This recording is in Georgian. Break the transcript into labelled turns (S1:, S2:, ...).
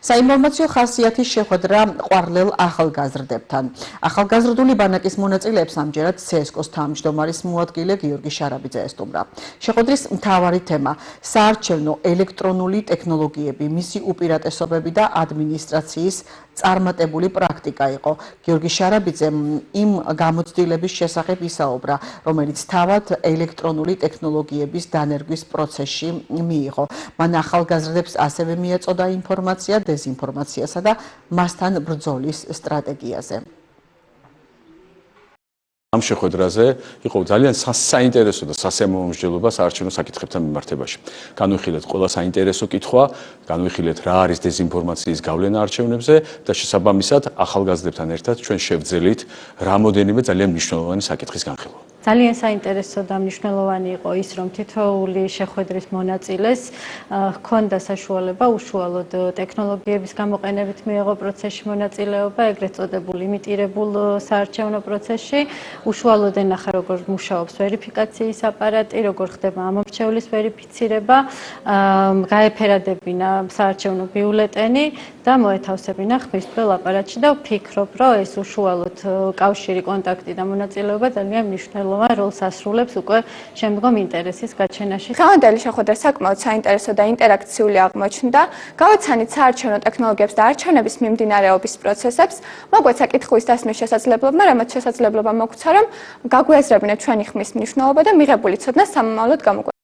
S1: საინფორმაციო ხასიათის შეხვედრა ყვარლელ ახალგაზრდებთან. ახალგაზრდული ბანაკის მონაწილეებს ამჯერად CSKO-ს თავმჯდომარის მოადგილე გიორგი შარაბიძე ესტუმრა. შეხვედრის მთავარი თემა საარჩევნო ელექტრონული ტექნოლოგიები, მისი უპირატესობები და ადმინისტრაციის წარმატებული პრაქტიკა იყო. გიორგი შარაბიძემ იმ გამოცდილების შესახებ ისაუბრა, რომელიც თავად ელექტრონული ტექნოლოგიების დანერგვის პროცესში მიიღო. მან ახალგაზრდებს ასევე მიაწოდა ინფორმაცია დეზინფორმაციასა და მასთან ბრძოლის სტრატეგიაზე.
S2: ამ შეხვედრაზე იყო ძალიან საინტერესო და სასიამოვნო საარჩევნო საკითხებთან მიმართებაში. განვიხილეთ ყველა საინტერესო კითხვა, განვიხილეთ რა არის დეზინფორმაციის გავლენა არჩევნებზე და შესაბამისად ახალგაზრდებთან ერთად ჩვენ შევძელით რამოდენიმე ძალიან მნიშვნელოვანი საკითხის განხილვა.
S3: ძალიან საინტერესო და მნიშვნელოვანი იყო ის, რომ თითოეული შეხვედრის მონაწილეს ჰქონდა საშუალება უშუალოდ ტექნოლოგიების გამოყენებით მიეღო პროცესში მონაწილეობა, ეგრეთ წოდებულ იმიტირებულ საარჩევნო პროცესში, უშუალოდ ენახა როგორ მუშაობს ვერიფიკაციის აპარატი, როგორ ხდება ამომრჩევლის ვერიფიცირება, გაეფერადებინა საარჩევნო ბიულეტენი და მოეთავსებინა ხმისწყლ აპარატში და ვფიქრობ, რომ ეს უშუალოდ კავშირი, კონტაქტი და მონაწილეობა ძალიან მნიშვნელოვანია. როლს ასრულებს უკვე შემდგომ ინტერესის გაჩენაში.
S4: დღევანდელი შეხვედრა საკმაოდ საინტერესო და ინტერაქციული აღმოჩნდა. გავაცანით საარჩევნო ტექნოლოგიებს და არჩევნების მიმდინარეობის პროცესებს, მოგვეც საკითხვის დასმის შესაძლებლობა, რამაც შესაძლებლობა მოგვცა, რომ გაგვიაზრებინეთ ჩვენი ხმის მნიშვნელობა და მიღებული ცოდნა სამომავლოდ გამოგვეყენებინა.